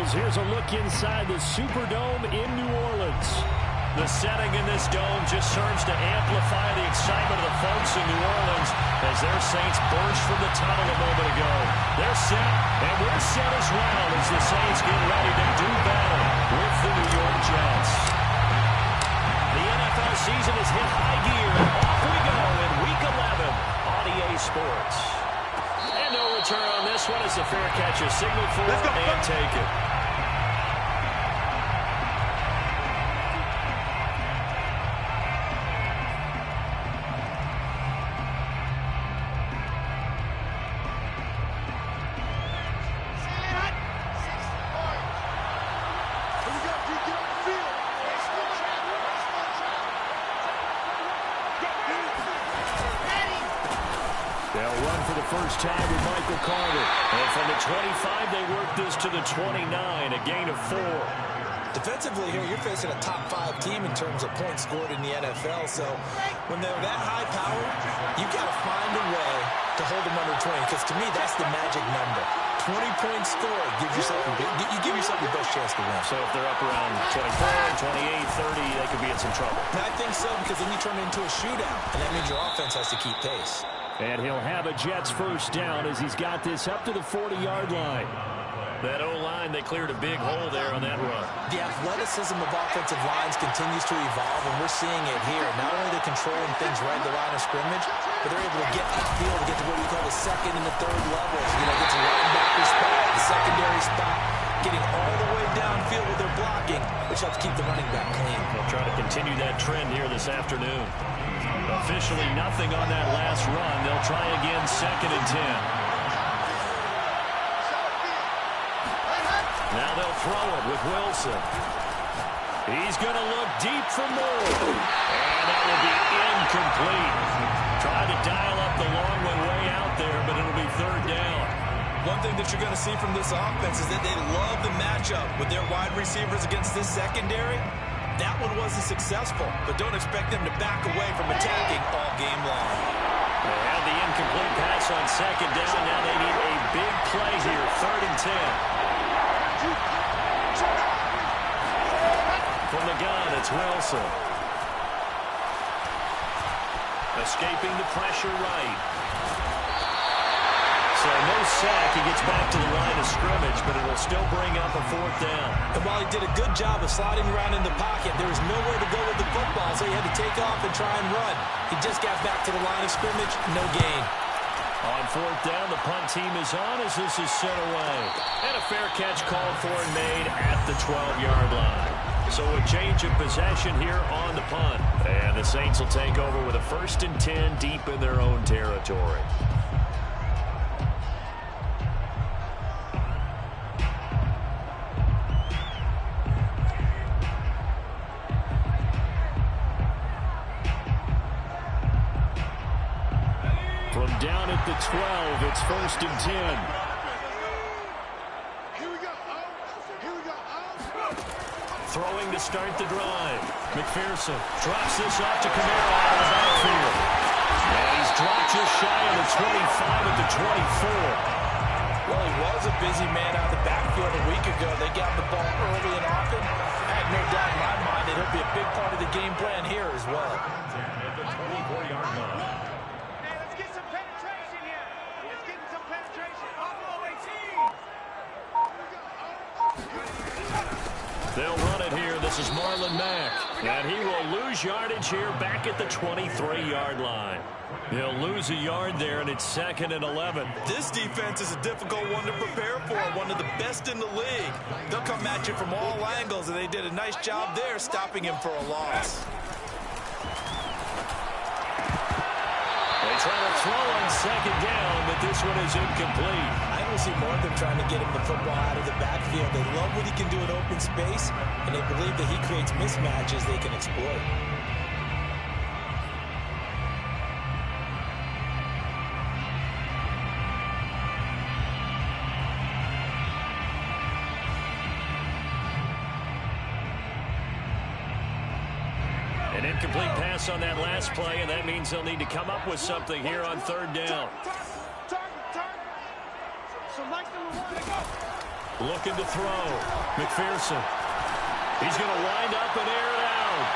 Eagles. Here's a look inside the Superdome in New Orleans. The setting in this dome just serves to amplify the excitement of the folks in New Orleans as their Saints burst from the tunnel a moment ago. They're set, and we're set as well as the Saints get ready to do battle with the New York Jets. The NFL season has hit high gear, and off we go in Week 11 on EA Sports. And no return on this one as the fair catch is signaled for and taken. Time with Michael Carter. And from the 25, they work this to the 29, a gain of 4. Defensively here, you're facing a top 5 team in terms of points scored in the NFL. So when they're that high powered, you got to find a way to hold them under 20. Because to me, that's the magic number. 20 points scored gives yourself you give yourself your best chance to win. So if they're up around 24, 28, 30, they could be in some trouble. And I think so, because then you turn it into a shootout, and that means your offense has to keep pace. And he'll have a Jets first down as he's got this up to the 40-yard line. That O-line, they cleared a big hole there on that run. The athleticism of offensive lines continues to evolve, and we're seeing it here. Not only are they controlling things right at the line of scrimmage, but they're able to get upfield to get to what we call the second and the third levels. You know, get to linebacker spot, the secondary spot, getting all the way downfield with their blocking, which helps keep the running back clean. They'll try to continue that trend here this afternoon. Officially nothing on that last run. They'll try again, 2nd and 10. Now they'll throw it with Wilson. He's going to look deep for more. And that will be incomplete. Tried to dial up the long one way out there, but it'll be 3rd down. One thing that you're going to see from this offense is that they love the matchup with their wide receivers against this secondary. That one wasn't successful, but don't expect them to back away from attacking all game long. They had the incomplete pass on 2nd down. Now they need a big play here, 3rd and 10. From the gun, it's Wilson. Escaping the pressure right. So no sack. He gets back to the line of scrimmage, but it will still bring up a 4th down. And while he did a good job of sliding around in the pocket, there was nowhere to go with the football, so he had to take off and try and run. He just got back to the line of scrimmage, no gain. On 4th down, the punt team is on as this is sent away. And a fair catch called for and made at the 12-yard line. So a change of possession here on the punt. And the Saints will take over with a 1st and 10 deep in their own territory. From down at the 12, it's 1st and 10. Here we go. Here we go. Throwing to start the drive. McPherson drops this off to Kamara out of the backfield. And he's dropped just shy of the 25 at the 24. Well, he was a busy man out of the backfield a week ago. They got the ball early and often. I have no doubt in my mind that he'll be a big part of the game plan here as well. At the 24-yard line. They'll run it here. This is Marlon Mack. And he will lose yardage here back at the 23-yard line. He'll lose a yard there, and it's 2nd and 11. This defense is a difficult one to prepare for, one of the best in the league. They'll come at you from all angles, and they did a nice job there stopping him for a loss. They try to throw on 2nd down, but this one is incomplete. I don't see more of them trying to get him the football out of the backfield. They love what he can do in open space, and they believe that he creates mismatches they can exploit. An incomplete pass on that last play, and that means they'll need to come up with something here on 3rd down. Looking to throw. McPherson. He's going to wind up and air it out.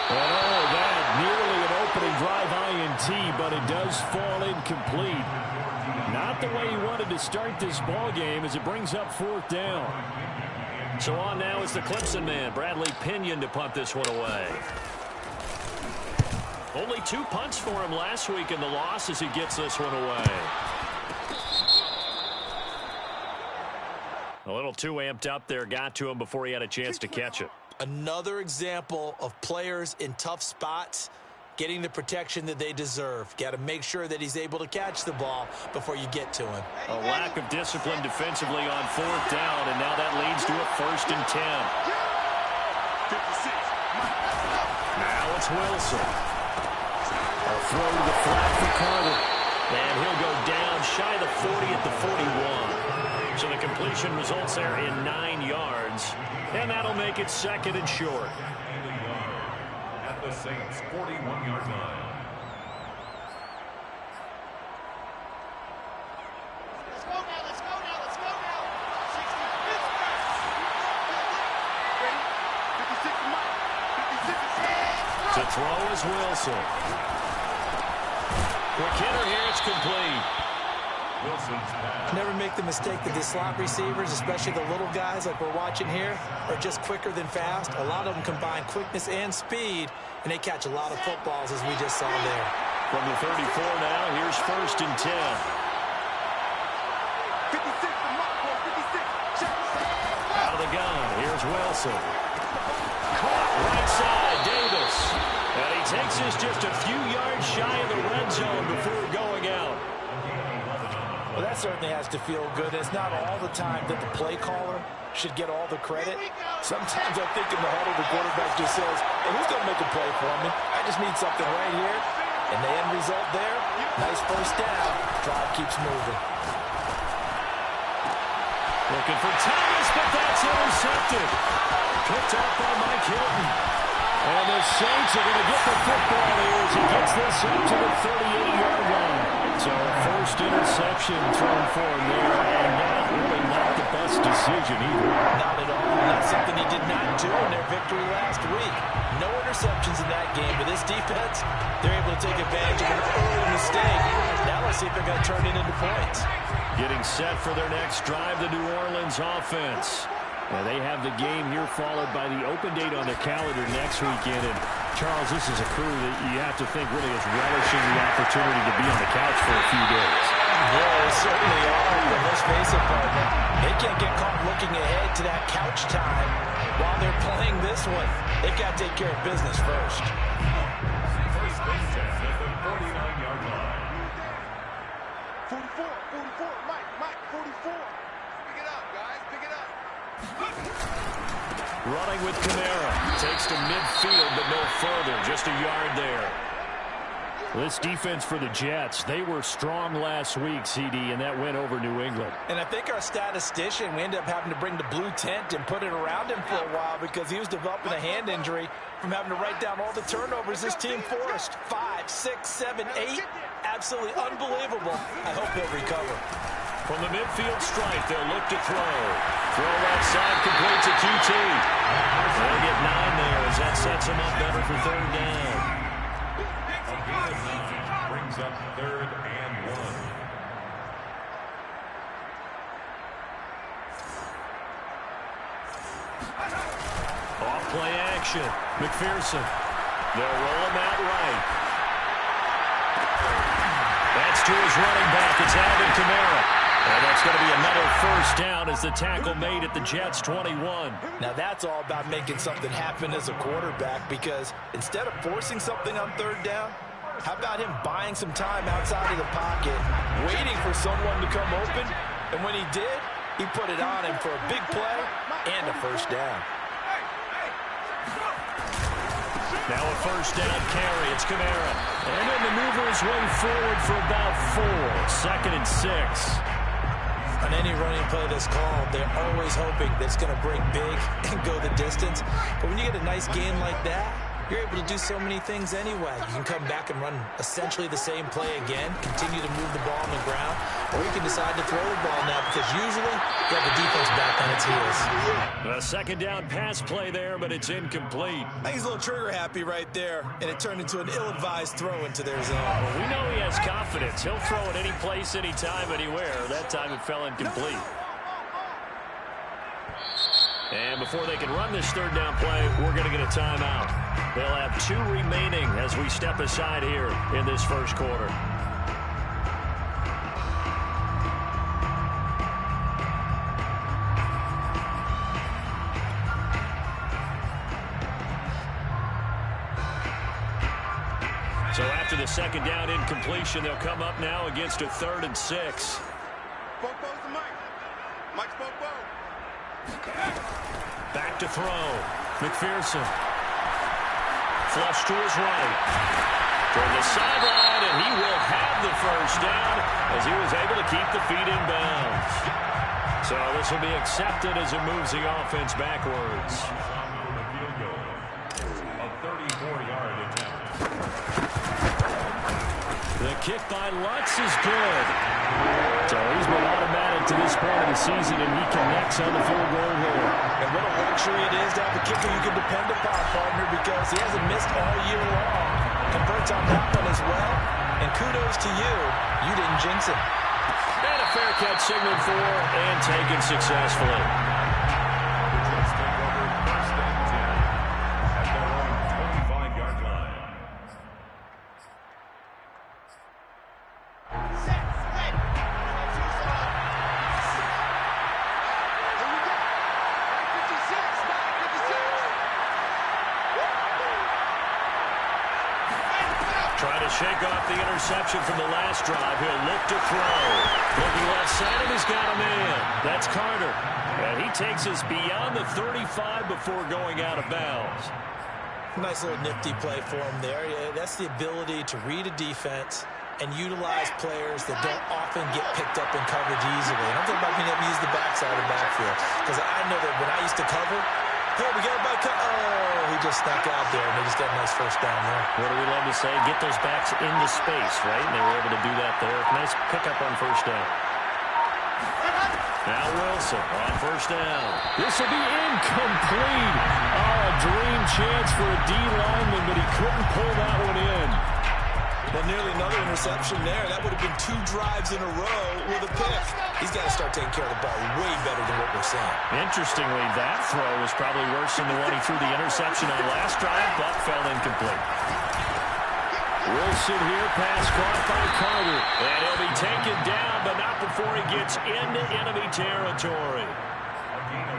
And oh, that nearly an opening drive INT, but it does fall incomplete. Not the way he wanted to start this ball game as it brings up 4th down. So on now is the Clemson man, Bradley Pinion, to punt this one away. Only 2 punts for him last week in the loss as he gets this one away. A little too amped up there, got to him before he had a chance to catch it. Another example of players in tough spots getting the protection that they deserve. Got to make sure that he's able to catch the ball before you get to him. A lack of discipline defensively on 4th down, and now that leads to a 1st and 10. Now it's Wilson. A throw to the flat for Carter. And he'll go down shy of the 40 at the 41. So the completion results there in 9 yards. And that'll make it 2nd and short. At the Saints' 41-yard line. Let's go now, let's go now, let's go now. 60, 56, Mike. 56. To throw is Wilson. Quick hitter here, it's complete. Never make the mistake that the slot receivers, especially the little guys like we're watching here, are just quicker than fast. A lot of them combine quickness and speed, and they catch a lot of footballs, as we just saw there. From the 34 now, here's 1st and 10. 56 to Mike, 56. Out of the gun, here's Wilson. Caught right side, Davis. And he takes this just a few yards shy of the red zone before going out. Well, that certainly has to feel good. It's not all the time that the play caller should get all the credit. Sometimes I think in the huddle, the quarterback just says, hey, who's going to make a play for me? I just need something right here. And the end result there, nice 1st down. Drive keeps moving. Looking for Thomas, but that's intercepted. Picked off by Mike Hilton. And the Saints are going to get the football here as he gets this up to the 38-yard line. So 1st interception thrown for him there, and that really not the best decision either. Not at all. That's something he did not do in their victory last week. No interceptions in that game, but this defense, they're able to take advantage of an early mistake. Now let's see if they're going to turn it into points. Getting set for their next drive, the New Orleans offense. Now they have the game here followed by the open date on their calendar next weekend. And Charles, this is a crew that you have to think really is relishing the opportunity to be on the couch for a few days. Yeah, they certainly are. But let's face it, partner, they can't get caught looking ahead to that couch time while they're playing this one. They've got to take care of business first. First base at the 49-yard line. 44, Mike, 44. Pick it up, guys, pick it up. Running with Kamara. Takes to midfield, but no further. Just a yard there. This defense for the Jets, they were strong last week, CD, and that went over New England. And I think our statistician, we ended up having to bring the blue tent and put it around him for a while because he was developing a hand injury from having to write down all the turnovers this team forced. 5, 6, 7, 8. Absolutely unbelievable. I hope he'll recover. From the midfield stripe, they'll look to throw. Throw left side, complete to QT. They'll get 9 there as that sets him up better for 3rd down. Brings up 3rd and 1. Off play action. McPherson. They'll roll him out right. That's to his running back. It's Alvin Kamara. And that's going to be another 1st down as the tackle made at the Jets' 21. Now that's all about making something happen as a quarterback because instead of forcing something on 3rd down, how about him buying some time outside of the pocket, waiting for someone to come open, and when he did, he put it on him for a big play and a 1st down. Now a 1st down carry. It's Kamara. And he'll maneuver his way forward for about 4. 2nd and 6. On any running play that's called, they're always hoping that it's going to break big and go the distance. But when you get a nice game like that, you're able to do so many things anyway. You can come back and run essentially the same play again, continue to move the ball on the ground, or you can decide to throw the ball now because usually you have the defense back on its heels. A second down pass play there, but it's incomplete. I think he's a little trigger happy right there, and it turned into an ill-advised throw into their zone. Well, we know he has confidence. He'll throw it any place, anytime, anywhere. That time it fell incomplete. And before they can run this third down play, we're going to get a timeout. They'll have 2 remaining as we step aside here in this first quarter. So after the second down incompletion, they'll come up now against a 3rd and 6. Bobo's the Mike. Mike's Bobo. Back to throw. McPherson. Flush to his right. Toward the sideline, and he will have the first down as he was able to keep the feet in bounds. So this will be accepted as it moves the offense backwards. A 34-yard attempt. The kick by Lutz is good. So he's been automatic to this point of the season, and he connects on the field goal here. And what a luxury it is to have a kicker you can depend upon, partner, because he hasn't missed all year long. Converts on that one as well. And kudos to you. You didn't jinx it. And a fair catch signaled for and taken successfully. The Jets take over 1st and 10 at their own 25-yard line. Trying to shake off the interception from the last drive. He'll look to throw. Looking left side, and he's got a man. That's Carter. And he takes us beyond the 35 before going out of bounds. Nice little nifty play for him there. Yeah, that's the ability to read a defense and utilize players that don't often get picked up in coverage easily. And I'm talking about being able to use the backside of the backfield. Because I know that when I used to cover, hey, we got a back. Oh, he just snuck out there, and they just got a nice first down there. What do we love to say? Get those backs into space, right? And they were able to do that there. Nice pickup on first down. Now Wilson on first down. This will be incomplete. Oh, a dream chance for a D lineman, but he couldn't pull that one in. Well, nearly another interception there. That would have been 2 drives in a row with a pick. He's got to start taking care of the ball way better than what we're seeing. Interestingly, that throw was probably worse than the one he threw the interception on last drive, but fell incomplete. Wilson here, pass caught by Carter. And he'll be taken down, but not before he gets into enemy territory.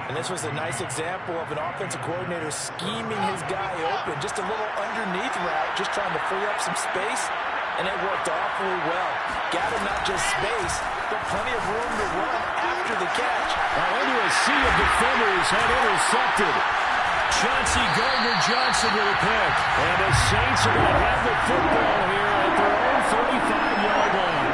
And this was a nice example of an offensive coordinator scheming his guy open. Just a little underneath route, just trying to free up some space, and it worked awfully well. Got him not just space, but plenty of room to run after the catch. Into a sea of defenders had intercepted. Chauncey Gardner-Johnson with a pick. And the Saints are going to have the football here at their own 35-yard line.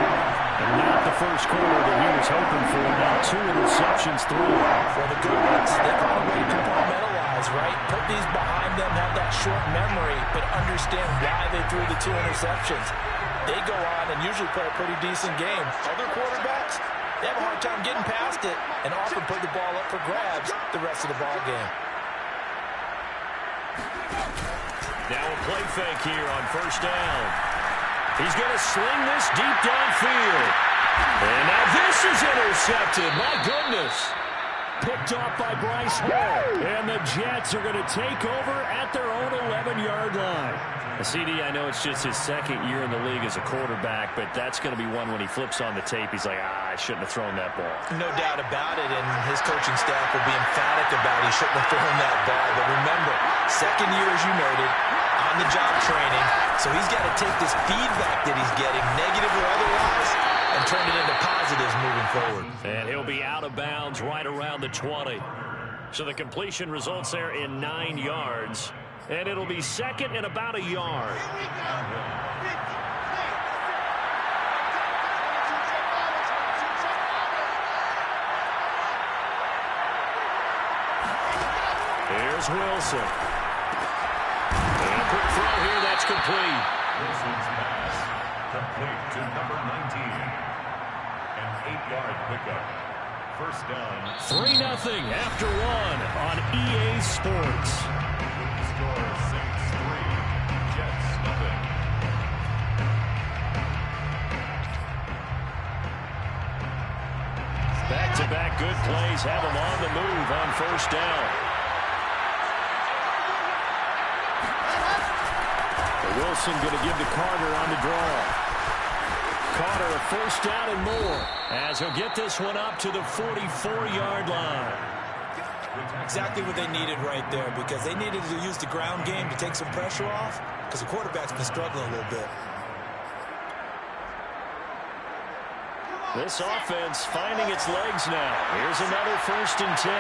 And not the first quarter that he was hoping for. Now 2 interceptions through. For the good ones, they found a way to compartmentalize, right? Put these behind them, have that short memory, but understand why they threw the 2 interceptions. They go on and usually play a pretty decent game. Other quarterbacks, they have a hard time getting past it and often put the ball up for grabs the rest of the ball game. Now a play fake here on first down. He's going to sling this deep downfield. And now this is intercepted. My goodness. Picked off by Bryce Hall. And the Jets are going to take over at their own 11-yard line. CD, I know it's just his 2nd year in the league as a quarterback, but that's going to be one when he flips on the tape. He's like, I shouldn't have thrown that ball. No doubt about it, and his coaching staff will be emphatic about he shouldn't have thrown that ball. But remember, 2nd year, as you noted, on-the-job training, so he's got to take this feedback that he's getting, negative or otherwise, and turn it into positives moving forward. And he'll be out of bounds right around the 20. So the completion results there in 9 yards. And it'll be 2nd and about a yard. Here's Wilson. And complete. Wilson's pass complete to number 19. An 8-yard pickup. First down. 3-0 after one on EA Sports. Score Saints 3, Jets nothing. Back-to-back good plays have him on the move on first down. Wilson going to give to Carter on the draw. Carter a first down and more as he'll get this one up to the 44-yard line. Exactly what they needed right there, because they needed to use the ground game to take some pressure off, because the quarterback's been struggling a little bit. This offense finding its legs now. Here's another 1st and 10.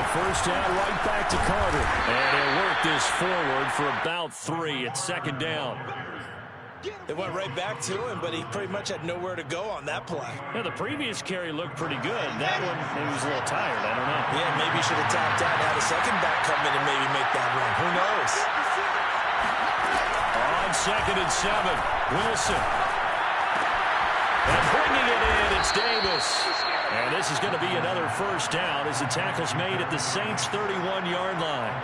First down, right back to Carter. And he'll work this forward for about 3 at 2nd down. They went right back to him, but he pretty much had nowhere to go on that play. Yeah, the previous carry looked pretty good. That one, maybe he was a little tired. I don't know. Yeah, maybe he should have tapped out and had a second back come in and maybe make that run. Who knows? On 2nd and 7, Wilson. And bringing it in, it's Davis. And this is going to be another first down as the tackle's made at the Saints' 31-yard line.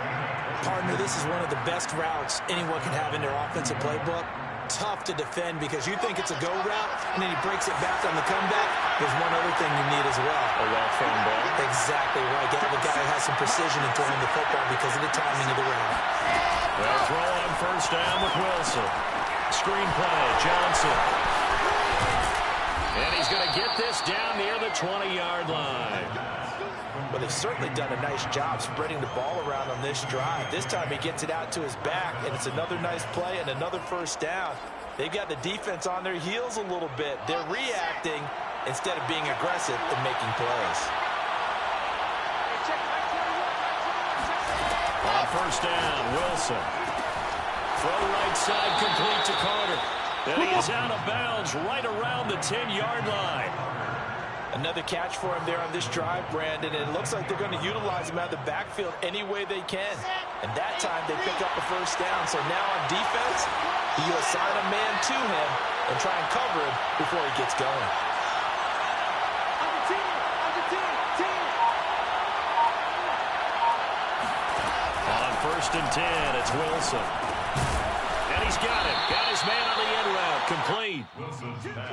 Partner, this is one of the best routes anyone can have in their offensive playbook. Tough to defend because you think it's a go route, and then he breaks it back on the comeback. There's one other thing you need as well. A well-thrown ball. Exactly right. You have a guy who has some precision in throwing the football because of the timing of the route. They'll throw on first down with Wilson. Screen play, Johnson. And he's going to get this down near the 20-yard line. But they've certainly done a nice job spreading the ball around on this drive. This time he gets it out to his back, and it's another nice play and another first down. They've got the defense on their heels a little bit. They're reacting instead of being aggressive and making plays. On first down, Wilson. Throw right side complete to Carter. And he is out of bounds right around the 10-yard line. Another catch for him there on this drive, Brandon, and it looks like they're going to utilize him out of the backfield any way they can. And that time they pick up a first down. So now on defense, you assign a man to him and try and cover him before he gets going. On 1st and 10, it's Wilson. And he's got it. Got his man on the end route. Complete.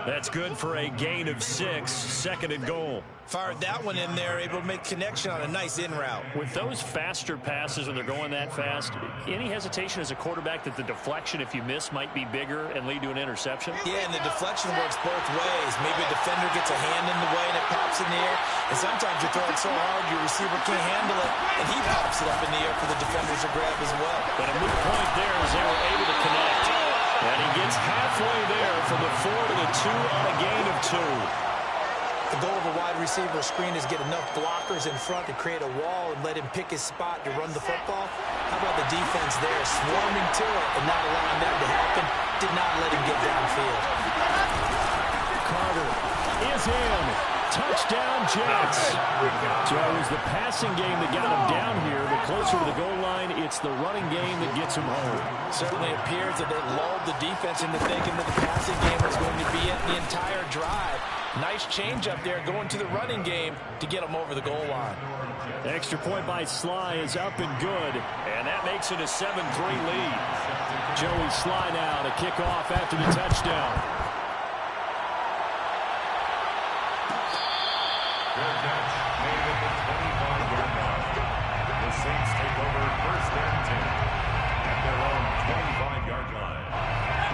That's good for a gain of 6. 2nd and goal. Fired that one in there, able to make connection on a nice in route. With those faster passes when they're going that fast, any hesitation as a quarterback that the deflection, if you miss, might be bigger and lead to an interception? Yeah, and the deflection works both ways. Maybe a defender gets a hand in the way and it pops in the air. And sometimes you throw it so hard your receiver can't handle it, and he pops it up in the air for the defenders to grab as well. But a moot point there as they were able to connect. And he gets halfway there from the 4 to the 2 on a gain of 2. The goal of a wide receiver screen is get enough blockers in front to create a wall and let him pick his spot to run the football. How about the defense there, swarming to it and not allowing that to happen? Did not let him get downfield. Carter is in. Touchdown, Jets. So it was the passing game that got him down here, but closer to the goal line, it's the running game that gets him home. Certainly appears that they lulled the defense into thinking that the passing game was going to be it the entire drive. Nice change up there going to the running game to get him over the goal line. Extra point by Sly is up and good, and that makes it a 7-3 lead. Joey Sly now to kick off after the touchdown. Fair catch made at the 25-yard line. The Saints take over 1st and 10 at their own 25-yard line.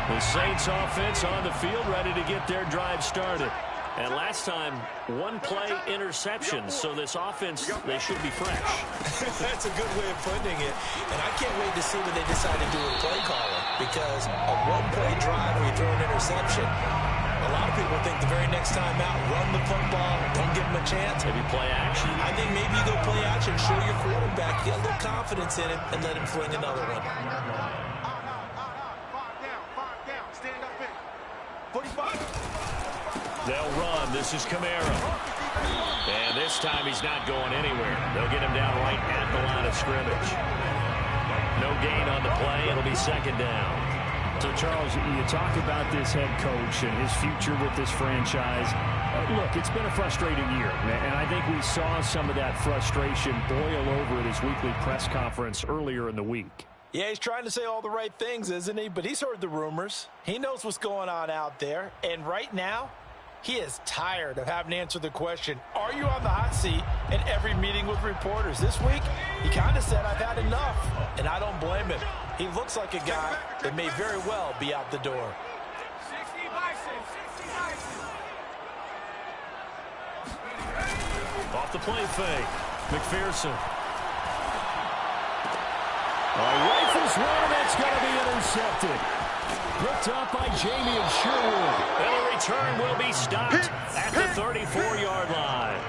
The Saints offense on the field ready to get their drive started. And last time, one play interception, so this offense, they should be fresh. That's a good way of putting it. And I can't wait to see what they decide to do with play calling, because a one-play drive where you throw an interception, a lot of people think the very next time out, run the football, don't give them a chance. Maybe play action. I think maybe you go play action, show your quarterback, get a little confidence in him, and let him fling another one. 5 down, stand up in. 45. They'll run. This is Kamara. And this time he's not going anywhere. They'll get him down right at the line of scrimmage. No gain on the play. It'll be second down. So, Charles, you talk about this head coach and his future with this franchise. Look, it's been a frustrating year, and I think we saw some of that frustration boil over at his weekly press conference earlier in the week. Yeah, he's trying to say all the right things, isn't he? But he's heard the rumors. He knows what's going on out there. And right now, he is tired of having to answer the question, are you on the hot seat in every meeting with reporters? This week, he kind of said, I've had enough. And I don't blame him. He looks like a guy that may very well be out the door. 60 bison, 60 bison. Off the play fake. McPherson. Rifles one, that's going to be intercepted. Picked up by Jamie and Sherwood. And the return will be stopped at the 34-yard line.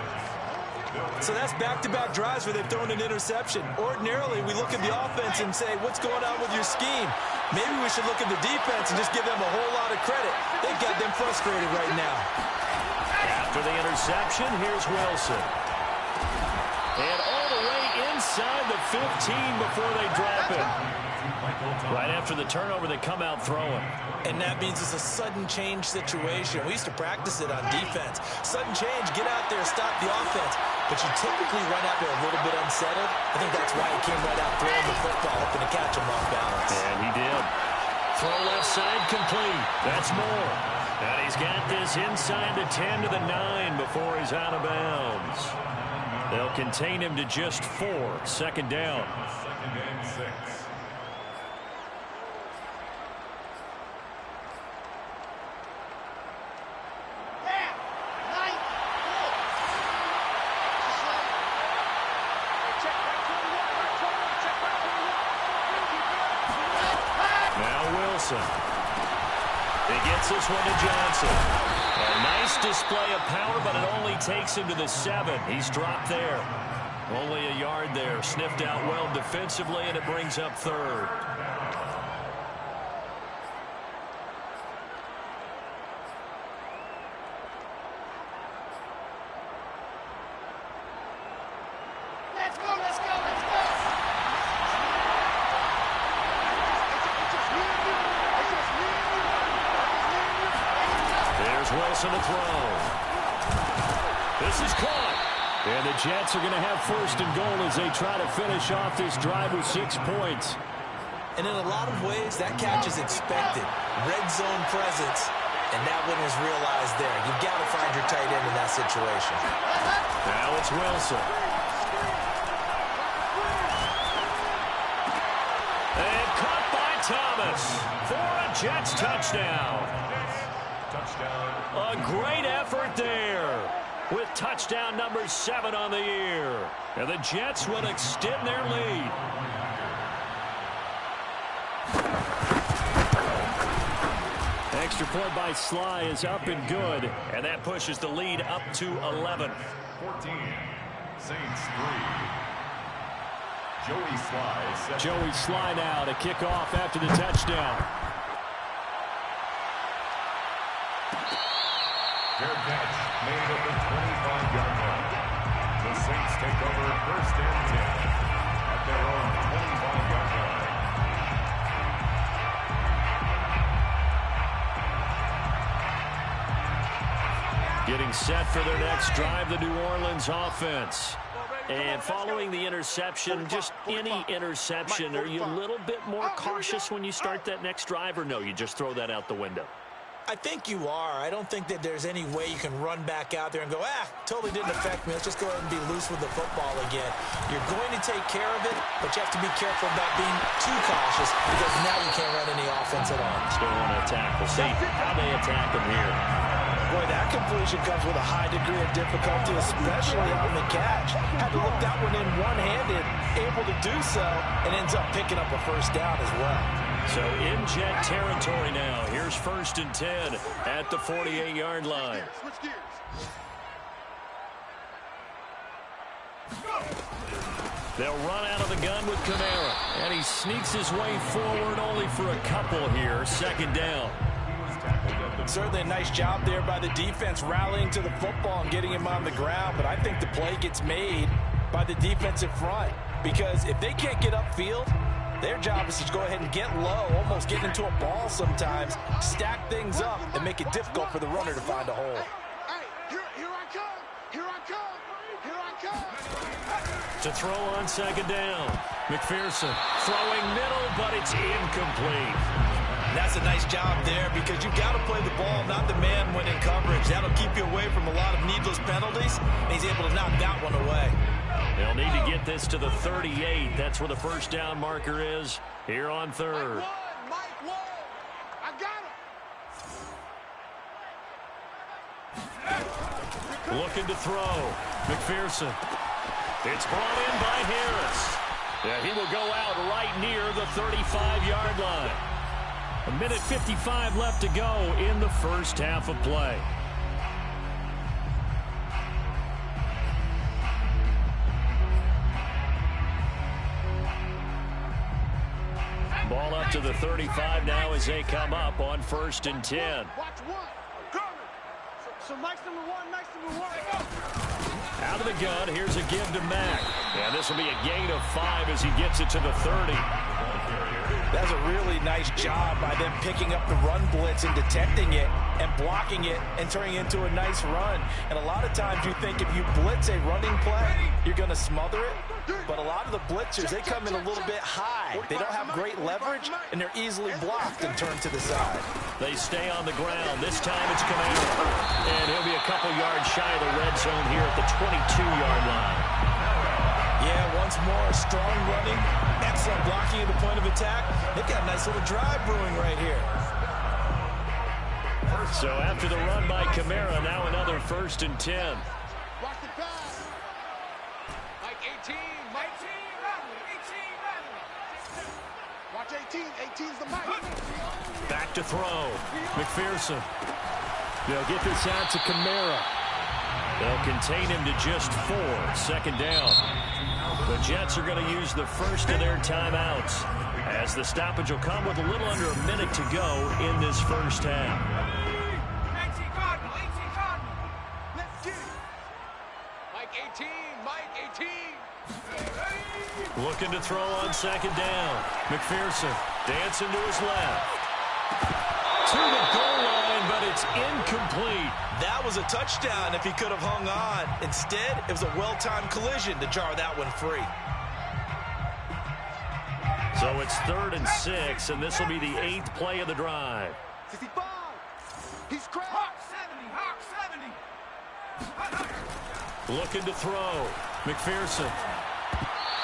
So that's back-to-back drives where they've thrown an interception. Ordinarily, we look at the offense and say, what's going on with your scheme? Maybe we should look at the defense and just give them a whole lot of credit. They've got them frustrated right now. After the interception, here's Wilson. And all the way inside the 15 before they drop it. Right after the turnover, they come out throwing. And that means it's a sudden change situation. We used to practice it on defense. Sudden change, get out there, stop the offense. But you typically run out there a little bit unsettled. I think that's why he came right out throwing the football, hoping to catch him off balance. And he did. Throw left side complete. That's more. And he's got this inside the 10 to the 9 before he's out of bounds. They'll contain him to just 4. Second down. Second and 6. He gets this one to Johnson. A nice display of power, but it only takes him to the 7. He's dropped there. Only a yard there. Sniffed out well defensively, and it brings up 3rd. Let's go, let's go, let's go. There's Wilson to throw. This is caught. And the Jets are going to have 1st and goal as they try to finish off this drive with 6 points. And in a lot of ways, that catch is expected. Red zone presence, and that one was realized there. You've got to find your tight end in that situation. Now it's Wilson. And caught by Thomas for a Jets touchdown. A great effort there with touchdown number 7 on the year. And the Jets will extend their lead. Extra point by Sly is up and good. And that pushes the lead up to 11. 14. Saints 3. Joey Sly. Joey Sly now to kick off after the touchdown. Fair catch made at the 25-yard line. The Saints take over 1st and 10 at their own 25-yard line. Getting set for their next drive, the New Orleans offense. And following the interception, just any interception, are you a little bit more cautious when you start that next drive, or no, you just throw that out the window? I think you are. I don't think that there's any way you can run back out there and go, totally didn't affect me. Let's just go ahead and be loose with the football again. You're going to take care of it, but you have to be careful about being too cautious because now you can't run any offense at all. Still want to attack. We'll see how they attack him here. Boy, that completion comes with a high degree of difficulty, especially on the catch. Had to look that one in one-handed, able to do so, and ends up picking up a 1st down as well. So in Jet territory now. Here's 1st and 10 at the 48-yard line. Switch gears. They'll run out of the gun with Kamara. And he sneaks his way forward only for a couple here. 2nd down. He was tackled at Certainly a nice job there by the defense rallying to the football and getting him on the ground, but I think the play gets made by the defensive front because if they can't get upfield, their job is to go ahead and get low, almost get into a ball sometimes, stack things up, and make it difficult for the runner to find a hole. Hey, here I come. Here I come. Here I come. To throw on second down. McPherson throwing middle, but it's incomplete. That's a nice job there because you've got to play the ball, not the man when in coverage. That'll keep you away from a lot of needless penalties, and he's able to knock that one away. They'll need to get this to the 38. That's where the first down marker is here on third. Mike Wall. I got him. Looking to throw. McPherson. It's brought in by Harris. Yeah, he will go out right near the 35-yard line. 1:55 left to go in the first half of play. Ball up to the 35 now as they come up on 1st and 10. Watch one. Cover. So Mike's number one. Out of the gun, here's a give to Mack. And this will be a gain of 5 as he gets it to the 30. That's a really nice job by them picking up the run blitz and detecting it and blocking it and turning it into a nice run. And a lot of times you think if you blitz a running play, you're going to smother it. But a lot of the blitzers, they come in a little bit high. They don't have great leverage, and they're easily blocked and turned to the side. They stay on the ground. This time it's Kamara. And he'll be a couple yards shy of the red zone here at the 22-yard line. Yeah, once more, strong running, excellent blocking at the point of attack. They've got a nice little drive brewing right here. So after the run by Kamara, now another 1st and 10. Watch the pass. Mike 18. Mike 18. Watch 18. 18's the Mike. Back to throw. McPherson. They'll get this out to Kamara. They'll contain him to just 4. 2nd down. The Jets are going to use the first of their timeouts as the stoppage will come with a little under a minute to go in this first half. Mike 18. Mike 18. Looking to throw on 2nd down. McPherson dancing to his left. To the goal line, but it's incomplete. That was a touchdown if he could have hung on. Instead, it was a well-timed collision to jar that one free. So it's 3rd and 6, and this will be the 8th play of the drive. 65. He's cracked. Hawk 70. Looking to throw. McPherson.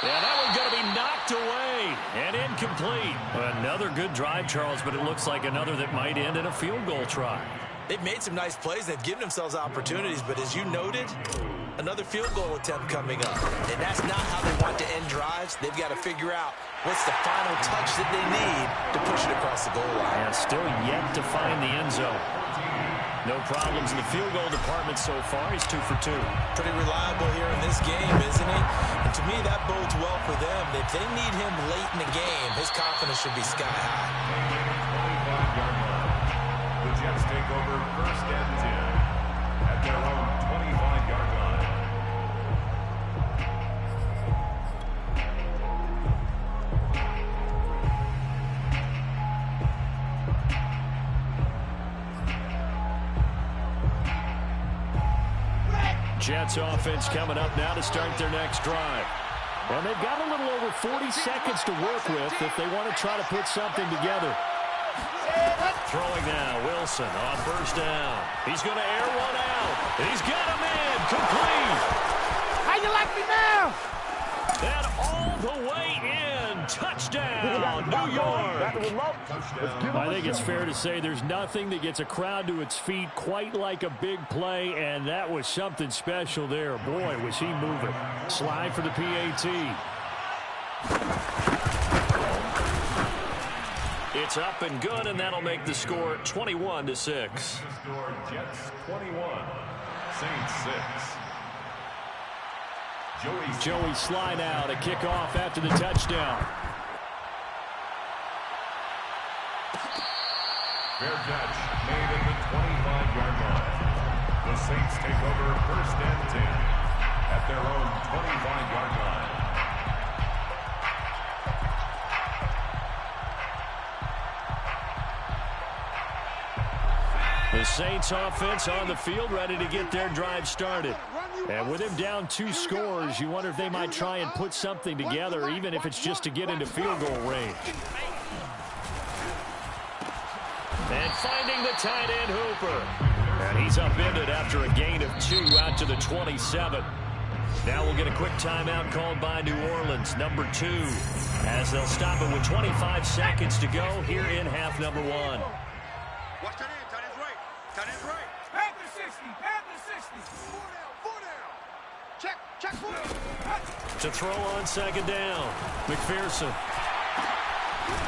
Yeah, that one's going to be knocked away and incomplete. Another good drive, Charles, but it looks like another that might end in a field goal try. They've made some nice plays. They've given themselves opportunities, but as you noted, another field goal attempt coming up. And that's not how they want to end drives. They've got to figure out what's the final touch that they need to push it across the goal line. And still yet to find the end zone. No problems in the field goal department so far. He's 2 for 2. Pretty reliable here in this game, isn't he? And to me, that bodes well for them. If they need him late in the game, his confidence should be sky high. 25-yard line. The Jets take over 1st and 10 at their own 25-yard line. Jets offense coming up now to start their next drive. And they've got a little over 40 seconds to work with if they want to try to put something together. Throwing now, Wilson on 1st down. He's going to air one out. He's got him in, complete. How you like me now? And all the way in, touchdown, New York. I think it's fair to say there's nothing that gets a crowd to its feet quite like a big play, and that was something special there. Boy, was he moving. Slide for the PAT. It's up and good, and that'll make the score 21-6. The score, Jets 21, Saints 6. Joey slide out, a kickoff after the touchdown. Fair catch made at the take over 1st and 10 at their own 25-yard line. The Saints offense on the field, ready to get their drive started. And with him down 2 scores, you wonder if they might try and put something together, even if it's just to get into field goal range. And finding the tight end Hooper. And he's upended after a gain of 2 out to the 27. Now we'll get a quick timeout called by New Orleans, number 2, as they'll stop it with 25 seconds to go here in half number 1. Watch that end, tight end's right. Tight end's right. Pad the 60, pad the 60. 4 down. Check 4. To throw on second down, McPherson.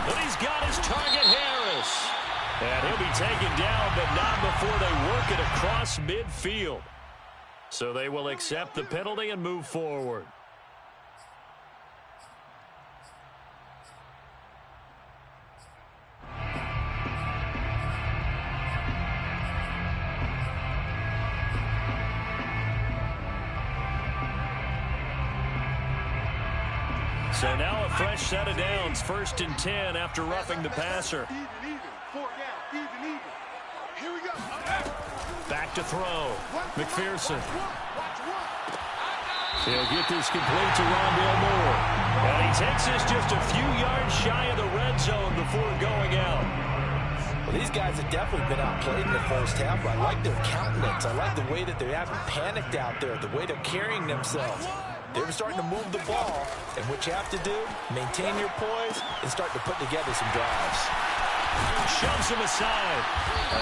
But he's got his target, Harris. And he'll be taken down, but not before they work it across midfield. So they will accept the penalty and move forward. So now a fresh set of downs, 1st and 10 after roughing the passer. Even. 4 down, even. Here we go. Back to throw. McPherson. Watch one. He'll get this complete to Rondale Moore. And he takes this just a few yards shy of the red zone before going out. Well, these guys have definitely been outplayed in the first half. I like their countenance. I like the way that they haven't panicked out there, the way they're carrying themselves. They're starting to move the ball, and what you have to do, maintain your poise and start to put together some drives. Shoves him aside.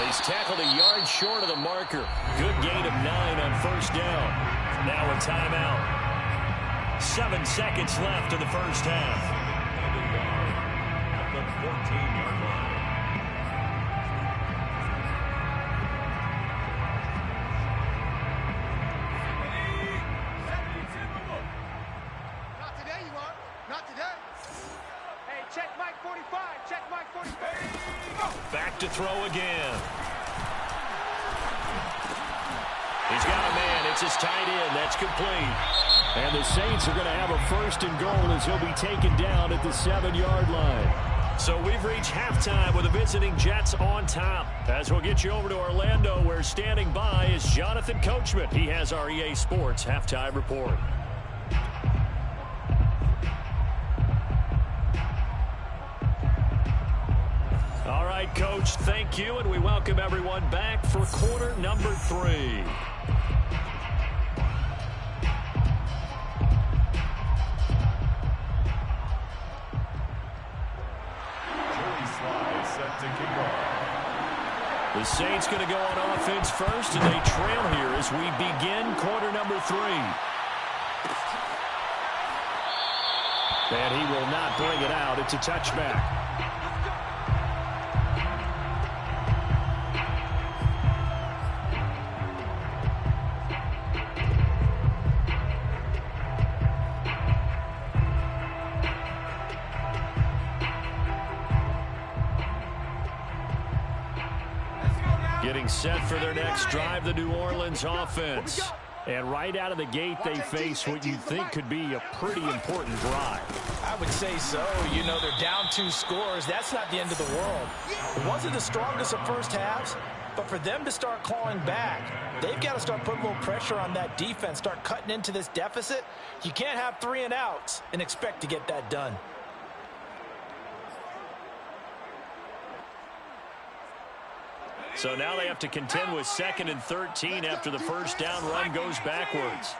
He's tackled a yard short of the marker. Good gain of 9 on 1st down. Now a timeout. 7 seconds left in the first half. At the 14-yard line. Not today, you are. Not today. Hey, check Mike 45. Check Mike 45. Back to throw again. He's got a man. It's his tight end. That's complete. And the Saints are going to have a 1st and goal as he'll be taken down at the 7-yard line. So we've reached halftime with the visiting Jets on top. As we'll get you over to Orlando, where standing by is Jonathan Coachman. He has our EA Sports halftime report. All right, Coach, thank you, and we welcome everyone back for quarter number 3. The Saints going to go on offense first, and they trail here as we begin quarter number 3. And he will not bring it out. It's a touchback. Getting set for their next drive, the New Orleans offense. And right out of the gate, they face what you think could be a pretty important drive. I would say so. You know, they're down 2 scores. That's not the end of the world. It wasn't the strongest of first halves, but for them to start clawing back, they've got to start putting a little pressure on that defense, start cutting into this deficit. You can't have 3 and outs and expect to get that done. So now they have to contend with 2nd and 13 after the first down run goes backwards.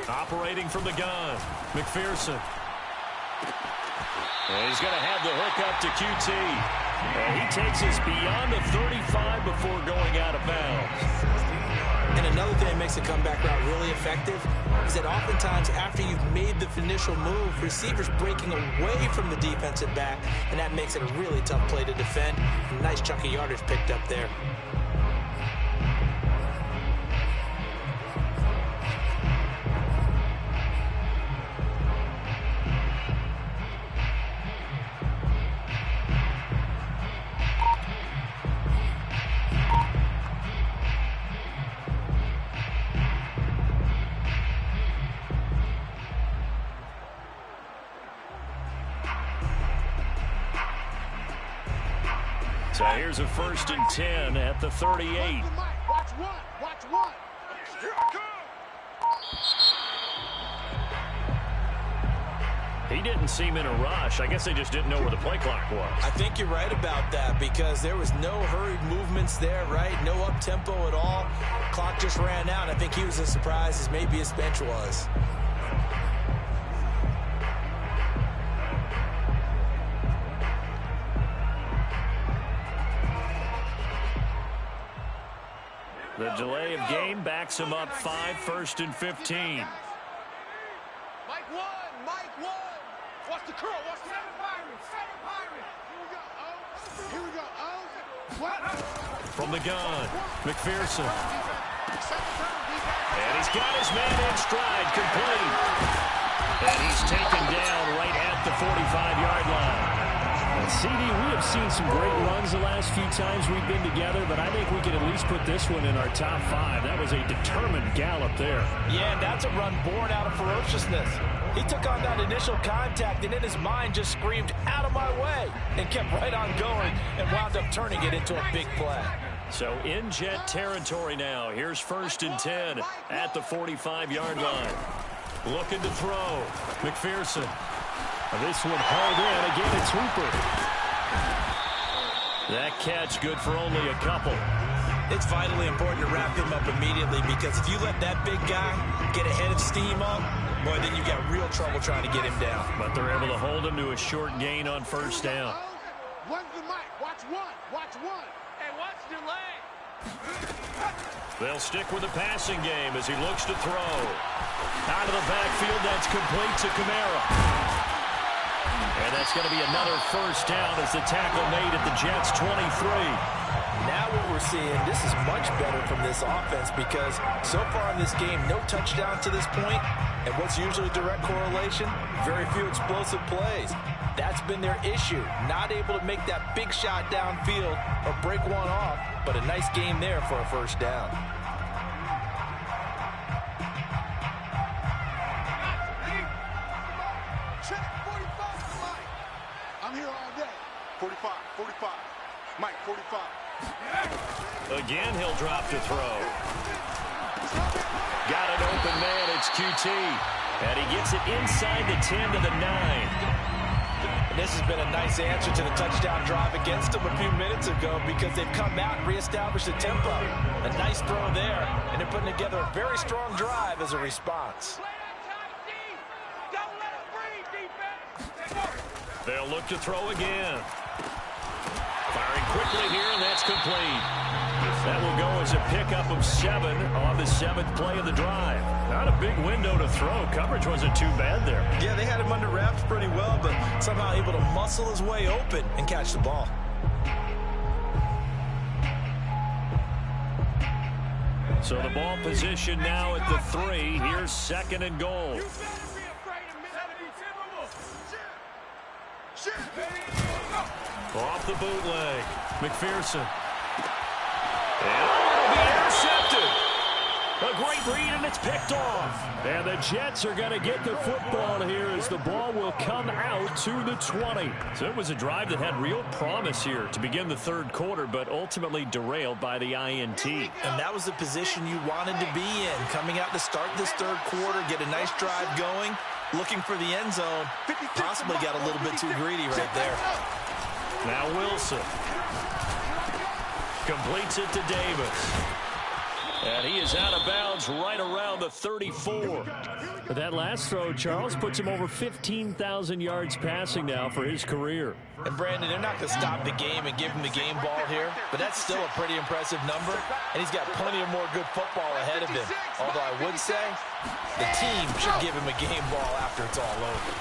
Operating from the gun, McPherson. And he's going to have the hook up to QT. And he takes us beyond the 35 before going out of bounds. And another thing that makes the comeback route really effective is that oftentimes after you've made the initial move, receivers breaking away from the defensive back, and that makes it a really tough play to defend. A nice chunk of yardage picked up there. So here's a 1st and 10 at the 38. Watch one. Watch one. Here I come. He didn't seem in a rush. I guess they just didn't know where the play clock was. I think you're right about that because there was no hurried movements there, right? No up-tempo at all. Clock just ran out. I think he was as surprised as maybe his bench was. The delay of game backs him up 5, 1st and 15. Mike one. Mike one. Watch the curl. Watch the Pirates. Here we go. Oh. Here we go. Oh. What? From the gun, McPherson. And he's got his man in stride, complete. And he's taken down right at the 45-yard line. CD, we have seen some great runs the last few times we've been together, but I think we could at least put this one in our top 5. That was a determined gallop there. Yeah, and that's a run born out of ferociousness. He took on that initial contact and in his mind just screamed, "Out of my way," and kept right on going and wound up turning it into a big play. So in Jet territory now. Here's 1st and 10 at the 45-yard line. Looking to throw. McPherson. This one hauled in. Again, it's Hooper. That catch good for only a couple. It's vitally important to wrap him up immediately because if you let that big guy get ahead of steam on, boy, then you got real trouble trying to get him down. But they're able to hold him to a short gain on 1st down. One's the mic. Watch one. Watch one. Hey, watch the leg. They'll stick with the passing game as he looks to throw. Out of the backfield, that's complete to Kamara. And that's going to be another 1st down as the tackle made at the Jets' 23. Now what we're seeing, this is much better from this offense because so far in this game, no touchdown to this point. And what's usually direct correlation? Very few explosive plays. That's been their issue. Not able to make that big shot downfield or break one off, but a nice game there for a 1st down. Check 45. I'm here all day. 45. 45. Mike, 45. Again, he'll drop to throw. Got an open man. It's QT. And he gets it inside the 10 to the 9. And this has been a nice answer to the touchdown drive against them a few minutes ago because they've come out and reestablished the tempo. A nice throw there, and they're putting together a very strong drive as a response. They'll look to throw again. Firing quickly here, and that's complete. That will go as a pickup of 7 on the 7th play of the drive. Not a big window to throw. Coverage wasn't too bad there. Yeah, they had him under wraps pretty well, but somehow able to muscle his way open and catch the ball. So the ball position now at the 3. Here's 2nd and goal. Off the bootleg. McPherson. And it'll be intercepted. A great read, and it's picked off. And the Jets are going to get the football here as the ball will come out to the 20. So it was a drive that had real promise here to begin the 3rd quarter, but ultimately derailed by the INT. And that was the position you wanted to be in. Coming out to start this 3rd quarter, get a nice drive going, looking for the end zone. Possibly got a little bit too greedy right there. Now Wilson. Completes it to Davis. And he is out of bounds right around the 34. But that last throw, Charles, puts him over 15,000 yards passing now for his career. And Brandon, they're not going to stop the game and give him the game ball here, but that's still a pretty impressive number, and he's got plenty of more good football ahead of him. Although I would say the team should give him a game ball after it's all over.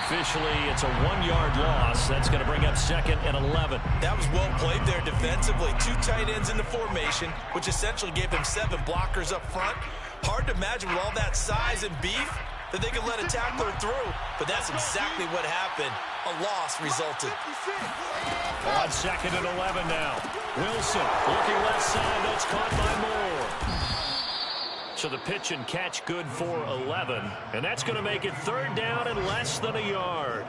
Officially, it's a 1-yard loss. That's going to bring up 2nd and 11. That was well played there defensively. 2 tight ends in the formation, which essentially gave them 7 blockers up front. Hard to imagine with all that size and beef that they could let a tackler through, but that's exactly what happened. A loss resulted. On 2nd and 11 now. Wilson looking left side. That's caught by Moore. So the pitch and catch good for 11. And that's going to make it 3rd down and less than a yard.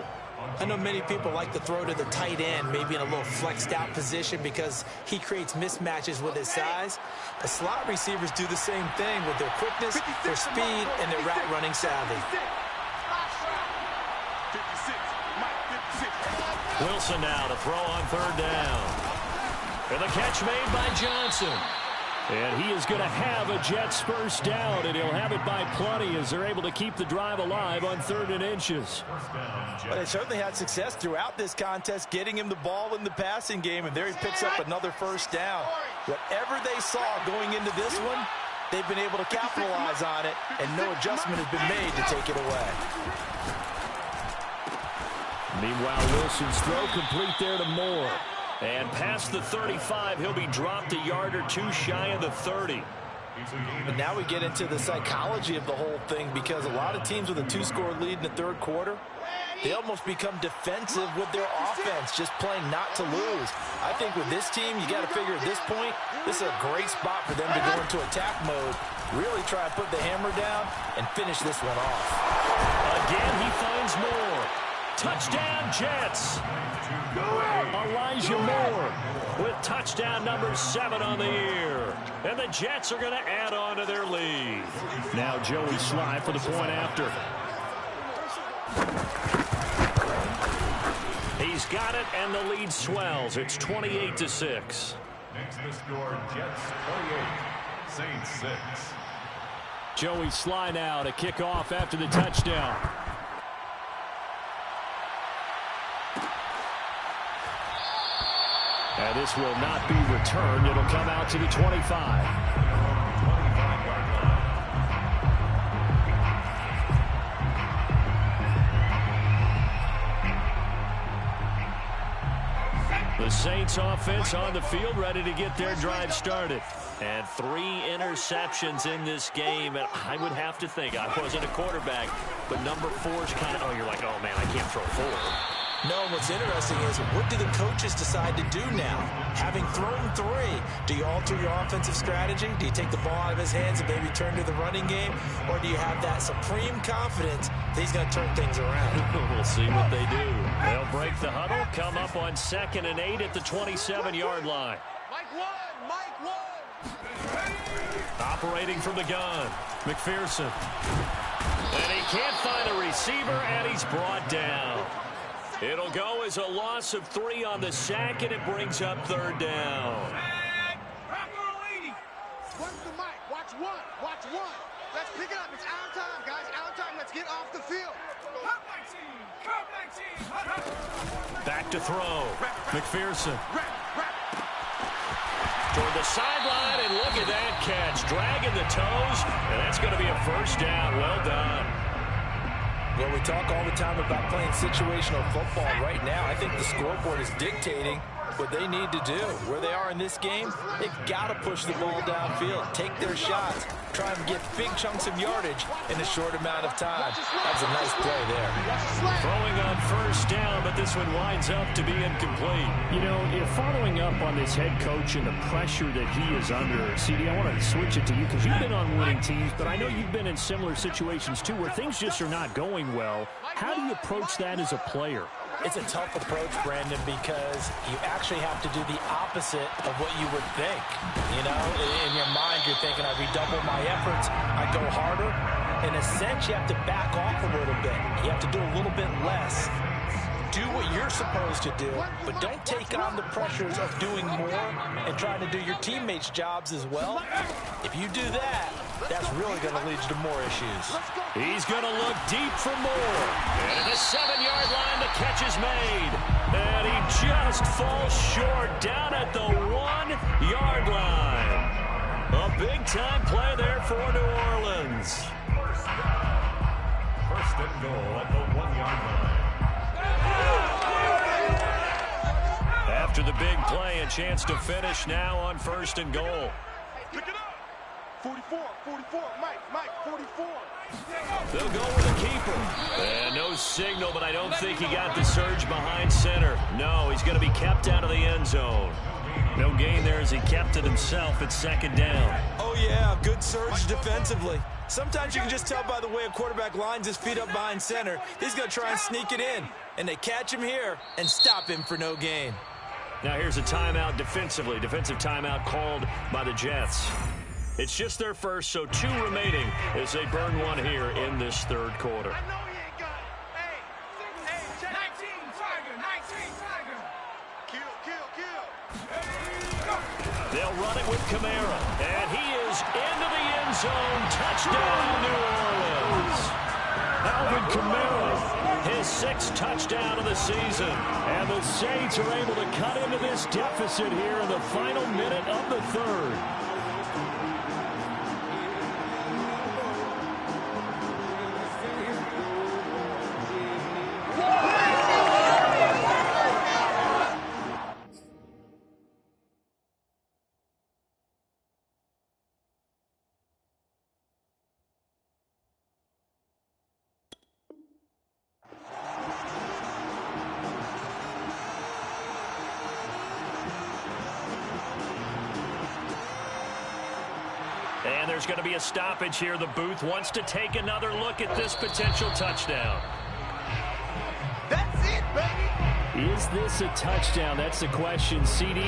I know many people like to throw to the tight end, maybe in a little flexed out position because he creates mismatches with his size. The slot receivers do the same thing with their quickness, their speed, and their route running savvy. Wilson now to throw on third down. And the catch made by Johnson. And he is going to have a Jets first down, and he'll have it by plenty as they're able to keep the drive alive on 3rd and inches. But they certainly had success throughout this contest, getting him the ball in the passing game, and there he picks up another first down. Whatever they saw going into this one, they've been able to capitalize on it, and no adjustment has been made to take it away. Meanwhile, Wilson's throw complete there to Moore. And past the 35, he'll be dropped a yard or two shy of the 30. And now we get into the psychology of the whole thing, because a lot of teams with a 2-score lead in the 3rd quarter, they almost become defensive with their offense, just playing not to lose. I think with this team, you got to figure at this point, this is a great spot for them to go into attack mode, really try and put the hammer down and finish this one off. Again, he finds Moore. Touchdown, Jets. Elijah Moore with touchdown number 7 on the year. And the Jets are going to add on to their lead. Now Joey Sly for the point after. He's got it, and the lead swells. It's 28-6. Next the score, Jets 28, Saints 6. Joey Sly now to kick off after the touchdown. And this will not be returned. It'll come out to the 25. The Saints offense on the field, ready to get their drive started. And 3 interceptions in this game. And I would have to think, I wasn't a quarterback, but number 4 is kind of, oh, you're like, oh, man, I can't throw 4. No, what's interesting is, what do the coaches decide to do now? Having thrown 3, do you alter your offensive strategy? Do you take the ball out of his hands and maybe turn to the running game? Or do you have that supreme confidence that he's going to turn things around? We'll see what they do. They'll break the huddle, come up on 2nd and 8 at the 27-yard line. Mike 1, Mike 1. Operating from the gun, McPherson. And he can't find a receiver, and he's brought down. It'll go as a loss of 3 on the sack, and it brings up 3rd down. What's the mic? Watch 1. Watch 1. Let's pick it up. It's our time, guys. Our time. Let's get off the field. Back to throw. McPherson. Toward the sideline, and look at that catch. Dragging the toes, and that's going to be a first down. Well done. Well, we talk all the time about playing situational football. Right now, I think the scoreboard is dictating what they need to do. Where they are in this game, they've got to push the ball downfield, take their shots, try and get big chunks of yardage in a short amount of time. That's a nice play there. Throwing on first down, but this one winds up to be incomplete. You know, if following up on this head coach and the pressure that he is under, CD, I want to switch it to you because you've been on winning teams, but I know you've been in similar situations too where things just are not going well. How do you approach that as a player? It's a tough approach, Brandon, because you actually have to do the opposite of what you would think. You know, in your mind, you're thinking, I redouble my efforts, I go harder. In a sense, you have to back off a little bit. You have to do a little bit less. Do what you're supposed to do, but don't take on the pressures of doing more and trying to do your teammates' jobs as well. If you do that, that's really going to lead you to more issues. He's going to look deep for more. And at the 7-yard line, the catch is made. And he just falls short down at the 1-yard line. A big-time play there for New Orleans. First and goal at the 1-yard line. After the big play, a chance to finish now on 1st and goal. Pick it up. 44, Mike, 44. They'll go with the keeper. And no signal, but I don't think he got the surge behind center. No, he's going to be kept out of the end zone. No gain there as he kept it himself at 2nd down. Oh, yeah, good surge defensively. Sometimes you can just tell by the way a quarterback lines his feet up behind center. He's going to try and sneak it in. And they catch him here and stop him for no gain. Now here's a timeout defensively. Defensive timeout called by the Jets. It's just their first, so 2 remaining as they burn one here in this third quarter. I know he ain't got it. Hey, check 19 Tiger. Kill. They'll run it with Kamara, and he is into the end zone. Touchdown, New Orleans. Alvin Kamara, his 6th touchdown of the season. And the Saints are able to cut into this deficit here in the final minute of the third. And there's going to be a stoppage here. The booth wants to take another look at this potential touchdown. That's it, baby. Is this a touchdown? That's the question. CD,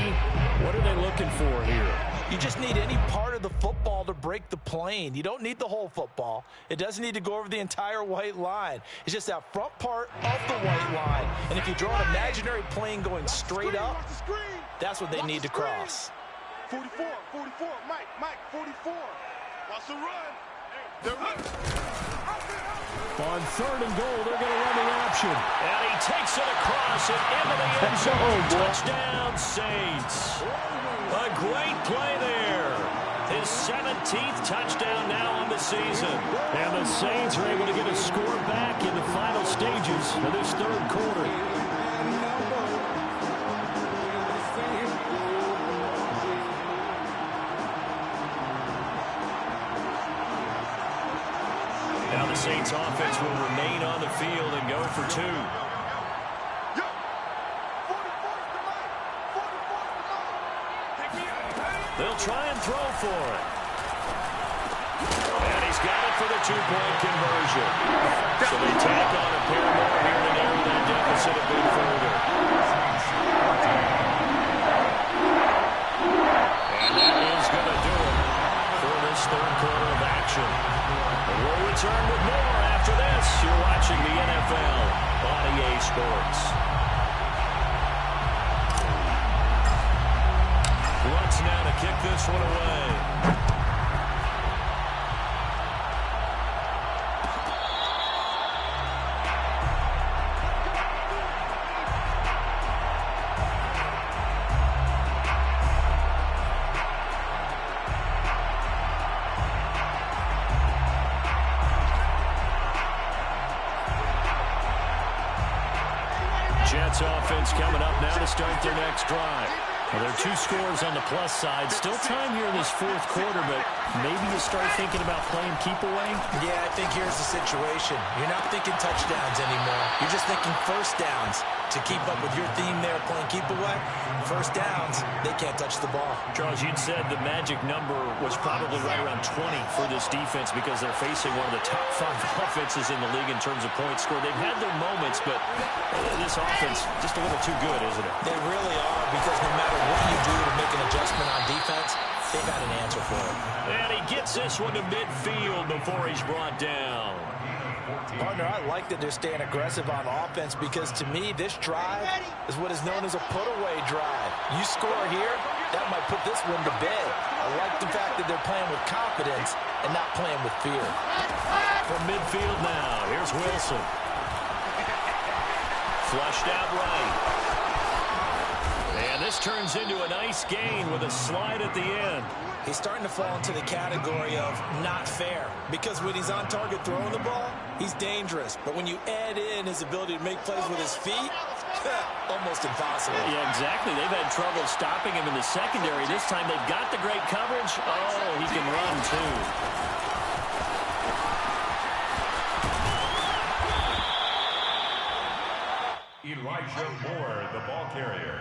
what are they looking for here? You just need any part of the football to break the plane. You don't need the whole football. It doesn't need to go over the entire white line. It's just that front part of the white line. And if you draw an imaginary plane going straight up, that's what they need to cross. 44, Mike, 44. Watch the run. They're running. On 3rd and goal, they're going to run the option. And he takes it across and into the end zone. Touchdown, Saints. A great play there. His 17th touchdown now on the season. And the Saints are able to get a score back in the final stages of this third quarter. Now the Saints offense will remain on the field and go for 2. They'll try and throw for it. And he's got it for the 2-point conversion. So they tack on a pair more here to narrow that deficit a bit further. And that is going to do it for this third quarter of action. We'll return with more after this. You're watching the NFL on EA Sports. Lutz now to kick this one away. Jets offense coming up now to start their next drive. Well, there are 2 scores on the plus side. Still time here in this fourth quarter, but maybe you start thinking about playing keep away? Yeah, I think here's the situation. You're not thinking touchdowns anymore. You're just thinking first downs. To keep up with your theme there, playing keep away, first downs, they can't touch the ball. Charles, you'd said the magic number was probably right around 20 for this defense because they're facing one of the top 5 offenses in the league in terms of points scored. They've had their moments, but this offense just a little too good, isn't it? They really are, because no matter what you do to make an adjustment on defense, they've got an answer for it. And he gets this one to midfield before he's brought down. Partner, I like that they're staying aggressive on offense because, to me, this drive is what is known as a put-away drive. You score here, that might put this one to bed. I like the fact that they're playing with confidence and not playing with fear. From midfield now, here's Wilson. Flushed out right. And this turns into a nice gain with a slide at the end. He's starting to fall into the category of not fair, because when he's on target throwing the ball, he's dangerous. But when you add in his ability to make plays with his feet, almost impossible. Yeah, exactly. They've had trouble stopping him in the secondary. This time they've got the great coverage. Oh, he can run too. Elijah Moore, the ball carrier.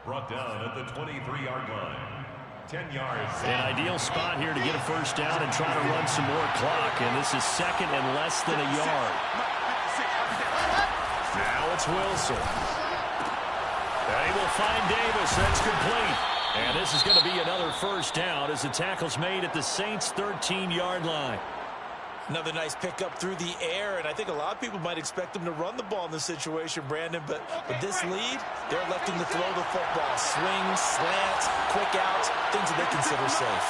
Brought down at the 23-yard line. 10 yards. An ideal spot here to get a first down and try to run some more clock. And this is second and less than a yard. Now it's Wilson. And he will find Davis. That's complete. And this is going to be another first down as the tackle's made at the Saints' 13-yard line. Another nice pickup through the air, and I think a lot of people might expect them to run the ball in this situation, Brandon, but with this lead, they're electing to throw the football. Swings, slants, quick outs, things that they consider safe.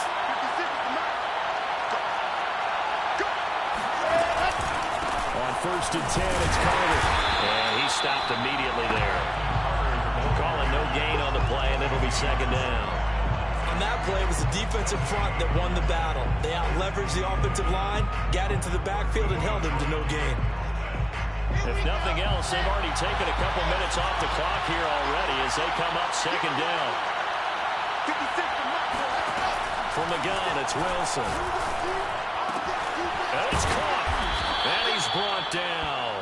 On 1st and 10, it's Carter. And he stopped immediately there. Calling no gain on the play, and it'll be 2nd down. On that play, it was the defensive front that won the battle. They out-leveraged the offensive line, got into the backfield, and held them to no gain. If nothing else, they've already taken a couple minutes off the clock here already as they come up 2nd down. From the gun, it's Wilson. And it's caught. And he's brought down.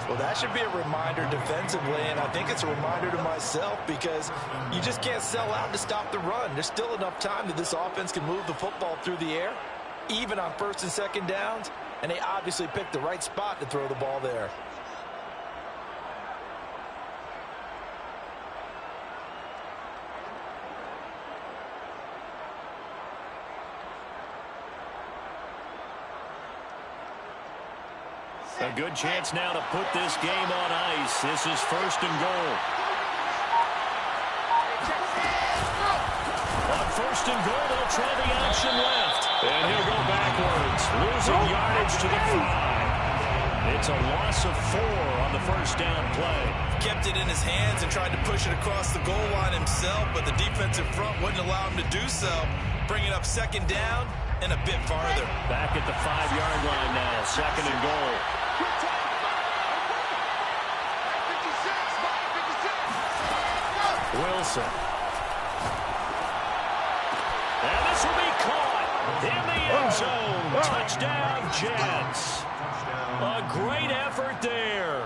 Well, that should be a reminder defensively, and I think it's a reminder to myself because you just can't sell out to stop the run. There's still enough time that this offense can move the football through the air, even on 1st and 2nd downs, and they obviously picked the right spot to throw the ball there. A good chance now to put this game on ice. This is 1st and goal. On 1st and goal, they'll try the action left. And he'll go backwards, losing yardage to the 5. It's a loss of 4 on the 1st down play. Kept it in his hands and tried to push it across the goal line himself, but the defensive front wouldn't allow him to do so. Bringing up 2nd down and a bit farther. Back at the 5-yard line now, 2nd and goal. Wilson. And this will be caught in the end zone. Touchdown, Jets. A great effort there.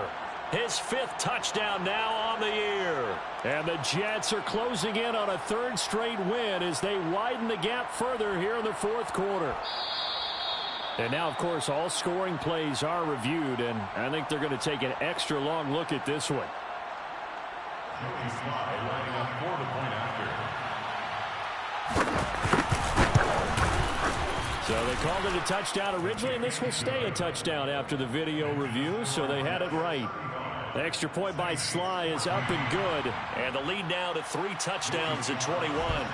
His 5th touchdown now on the year. And the Jets are closing in on a 3rd straight win as they widen the gap further here in the 4th quarter. And now, of course, all scoring plays are reviewed, and I think they're going to take an extra long look at this one. So they called it a touchdown originally, and this will stay a touchdown after the video review, so they had it right. The extra point by Sly is up and good, and the lead now to 3 touchdowns at 21.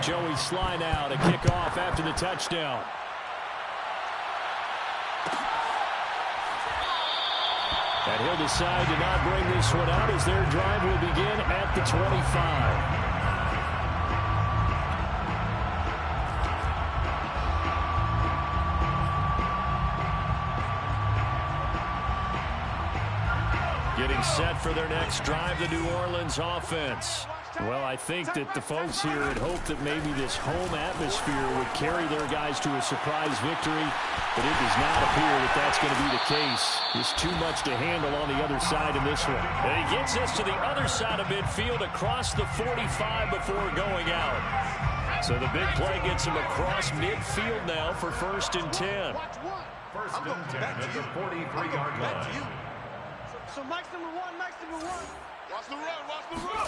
Joey Sly now to kick off after the touchdown. And he'll decide to not bring this one out as their drive will begin at the 25. Getting set for their next drive, the New Orleans offense. Well, I think that the folks here had hoped that maybe this home atmosphere would carry their guys to a surprise victory, but it does not appear that that's going to be the case. There's too much to handle on the other side in this one. And he gets us to the other side of midfield across the 45 before going out. So the big play gets him across midfield now for 1st and 10. 1st and 10 at the 43-yard line. So Mike's number 1, Mike's number 1. Watch the run, watch the run.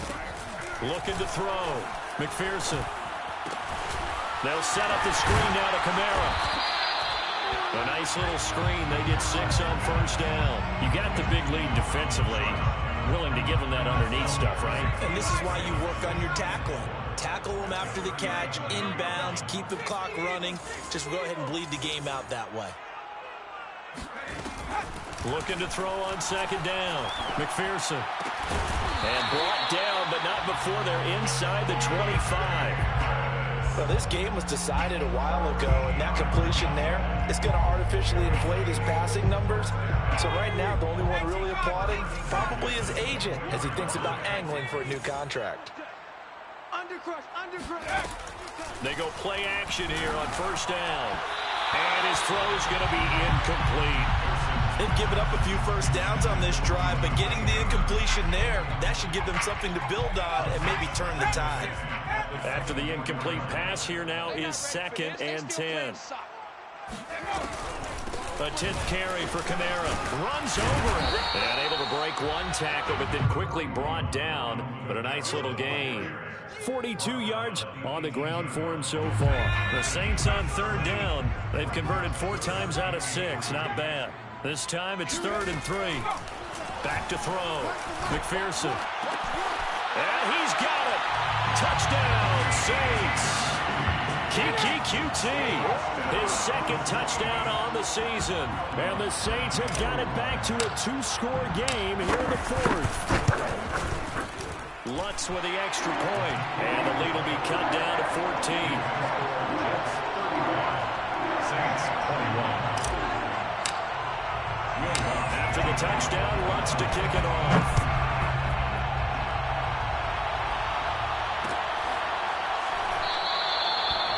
Looking to throw. McPherson. They'll set up the screen now to Kamara. A nice little screen. They get 6 on 1st down. You got the big lead defensively. Willing to give them that underneath stuff, right? And this is why you work on your tackling. Tackle them after the catch, inbounds, keep the clock running. Just go ahead and bleed the game out that way. Looking to throw on 2nd down. McPherson. And brought down, but not before they're inside the 25. Well, this game was decided a while ago, and that completion there is going to artificially inflate his passing numbers. So right now, the only one really applauding probably his agent as he thinks about angling for a new contract. Undercrush, undercrush. They go play action here on 1st down. And his throw's going to be incomplete. They've given up a few 1st downs on this drive, but getting the incompletion there, that should give them something to build on and maybe turn the tide. After the incomplete pass, here now is 2nd and 10. A 10th carry for Kamara. Runs over it. And able to break one tackle, but then quickly brought down. But a nice little gain. 42 yards on the ground for him so far. The Saints on 3rd down. They've converted 4 times out of 6. Not bad. This time it's 3rd and 3. Back to throw. McPherson. And he's got it. Touchdown, Saints. Kiki QT, his 2nd touchdown on the season. And the Saints have got it back to a 2-score game here in the 4th. Lutz with the extra point. And the lead will be cut down to 14. Saints 21. After the touchdown, Lutz to kick it off.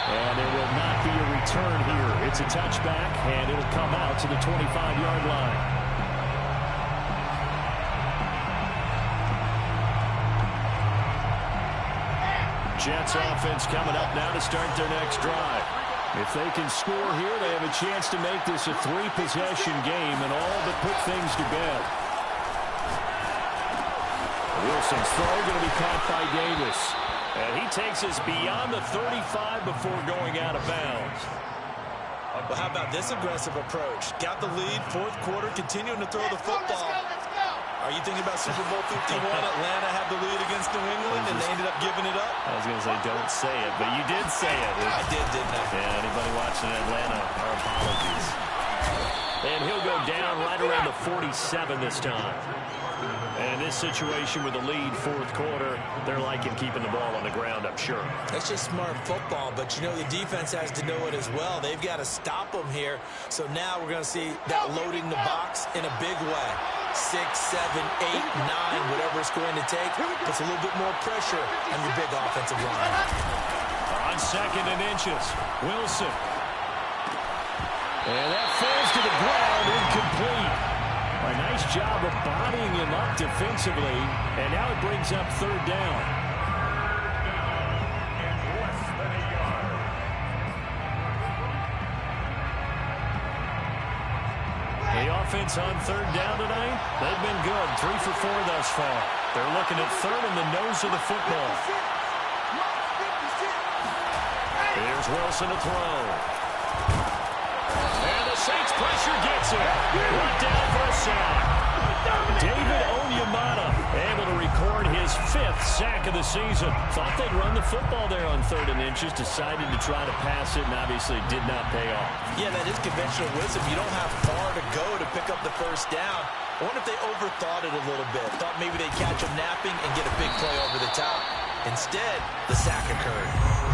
And there will not be a return here. It's a touchback, and it'll come out to the 25-yard line. Jets offense coming up now to start their next drive. If they can score here, they have a chance to make this a 3-possession game and all but put things to bed. Wilson's throw going to be caught by Davis. And he takes us beyond the 35 before going out of bounds. Well, how about this aggressive approach? Got the lead, 4th quarter, continuing to throw the football. Are you thinking about Super Bowl 51? Atlanta had the lead against New England, and they ended up giving it up? I was going to say, don't say it, but you did say it. I did, didn't I? Yeah, anybody watching Atlanta, our apologies. And he'll go down right around the 47 this time. And in this situation with the lead, 4th quarter, they're liking keeping the ball on the ground, I'm sure. That's just smart football, but you know the defense has to know it as well. They've got to stop them here. So now we're going to see that loading the box in a big way. 6, 7, 8, 9, whatever it's going to take, puts a little bit more pressure on your big offensive line. On 2nd and inches, Wilson. And that falls to the ground, incomplete. A nice job of bodying him up defensively, and now it brings up 3rd down. Less than a yard. The offense on 3rd down tonight, they've been good. 3 for 4 thus far. They're looking at 3rd in the nose of the football. Here's Wilson to throw. And the Saints pressure gets it. Brought down for a sack. David Onyemata able to record his 5th sack of the season. Thought they'd run the football there on 3rd and inches. Decided to try to pass it and obviously did not pay off. Yeah, that is conventional wisdom. You don't have far to go to pick up the 1st down. I wonder if they overthought it a little bit. Thought maybe they'd catch him napping and get a big play over the top. Instead, the sack occurred.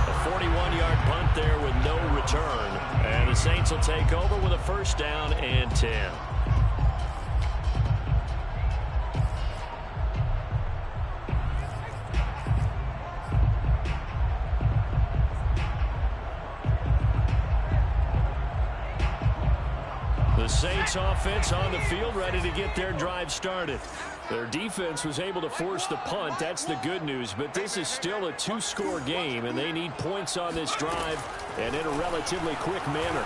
A 41-yard punt there with no return. And the Saints will take over with a 1st down and 10. The Saints offense on the field ready to get their drive started. Their defense was able to force the punt. That's the good news. But this is still a 2-score game, and they need points on this drive and in a relatively quick manner.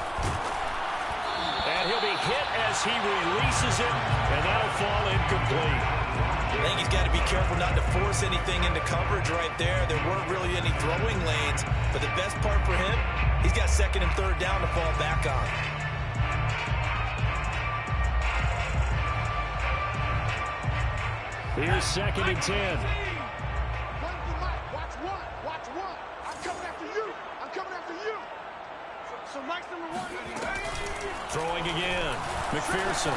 And he'll be hit as he releases it, and that'll fall incomplete. I think he's got to be careful not to force anything into coverage right there. There weren't really any throwing lanes, but the best part for him, he's got 2nd and 3rd down to fall back on. Here's 2nd and 10. Watch one. I'm coming after you. So Mike's number 1. Throwing again. McPherson.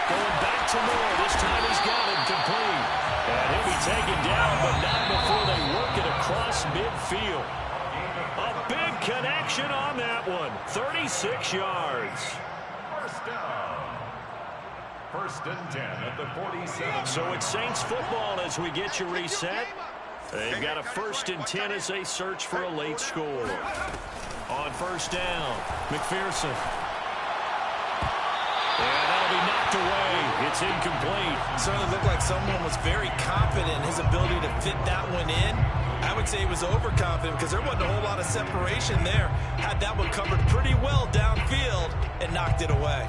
Going back to Moore. This time he's got it complete. And he'll be taken down, but not before they work it across midfield. A big connection on that one. 36 yards. 1st down. 1st and 10 at the 47. So it's Saints football as we get you reset. They've got a 1st and 10 as they search for a late score. On 1st down, McPherson. And that'll be knocked away. It's incomplete. Certainly looked like someone was very confident in his ability to fit that one in. I would say he was overconfident because there wasn't a whole lot of separation there. Had that one covered pretty well downfield and knocked it away.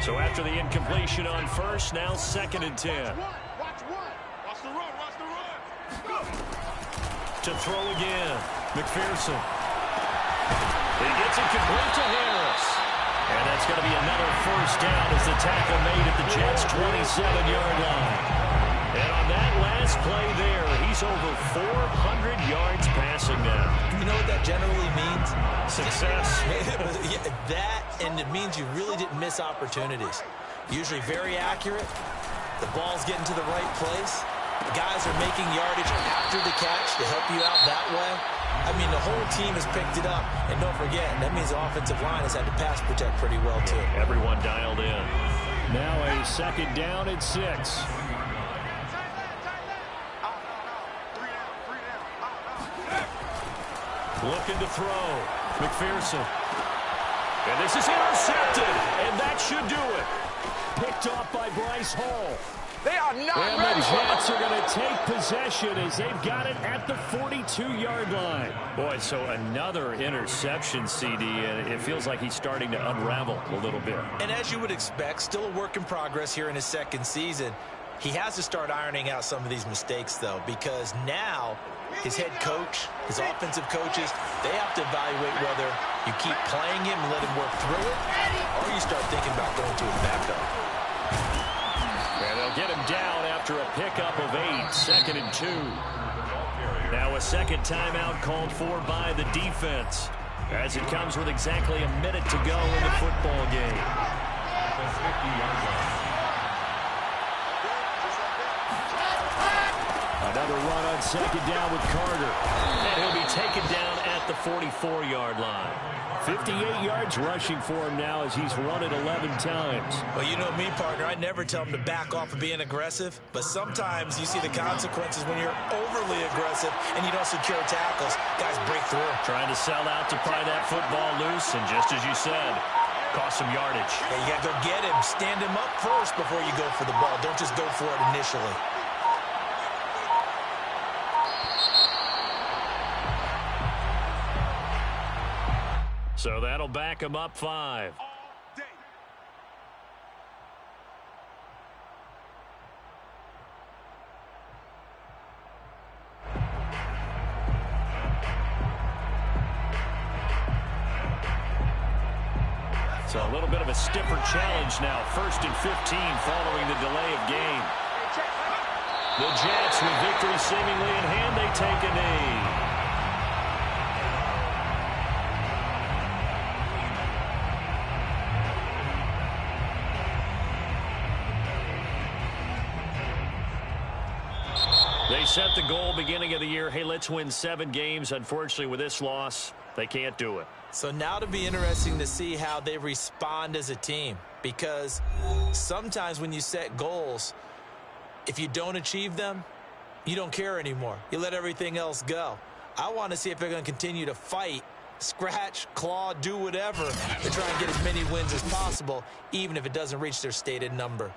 So after the incompletion on first, now 2nd and 10. Watch the run. To throw again, McPherson. He gets it complete to Harris. And that's going to be another first down as the tackle made at the Jets' 27-yard line. And on that last play there, he's over 400 yards passing now. You know what that generally means? Success. Yeah, that, and it means you really didn't miss opportunities. Usually very accurate. The ball's getting to the right place. The guys are making yardage after the catch to help you out that way. I mean, the whole team has picked it up. And don't forget, that means the offensive line has had to pass protect pretty well, too. Everyone dialed in. Now a 2nd down and 6. Looking to throw. McPherson. And this is intercepted. And that should do it. Picked off by Bryce Hall. They are not And ready. the Jets are going to take possession as they've got it at the 42-yard line. Boy, so another interception, CD, and it feels like he's starting to unravel a little bit. And as you would expect, still a work in progress here in his 2nd season. He has to start ironing out some of these mistakes, though, because now his head coach, his offensive coaches, they have to evaluate whether you keep playing him and let him work through it, or you start thinking about going to his backup. And they'll get him down after a pickup of 8, 2nd and 2. Now a second timeout called for by the defense, as it comes with exactly a minute to go in the football game. Another run on 2nd down with Carter. And he'll be taken down at the 44-yard line. 58 yards rushing for him now as he's run it 11 times. Well, you know me, partner. I never tell him to back off of being aggressive, but sometimes you see the consequences when you're overly aggressive and you don't secure tackles. Guys break through. Trying to sell out to pry that football loose, and just as you said, cost some yardage. Yeah, you got to go get him. Stand him up first before you go for the ball. Don't just go for it initially. So that'll back him up 5. So a little bit of a stiffer challenge now. 1st and 15 following the delay of game. The Jets, with victory seemingly in hand, they take a knee. They set the goal beginning of the year, hey, let's win 7 games. Unfortunately, with this loss, they can't do it. So now it'll be interesting to see how they respond as a team, because sometimes when you set goals, if you don't achieve them, you don't care anymore. You let everything else go. I want to see if they're going to continue to fight, scratch, claw, do whatever to try and get as many wins as possible, even if it doesn't reach their stated number.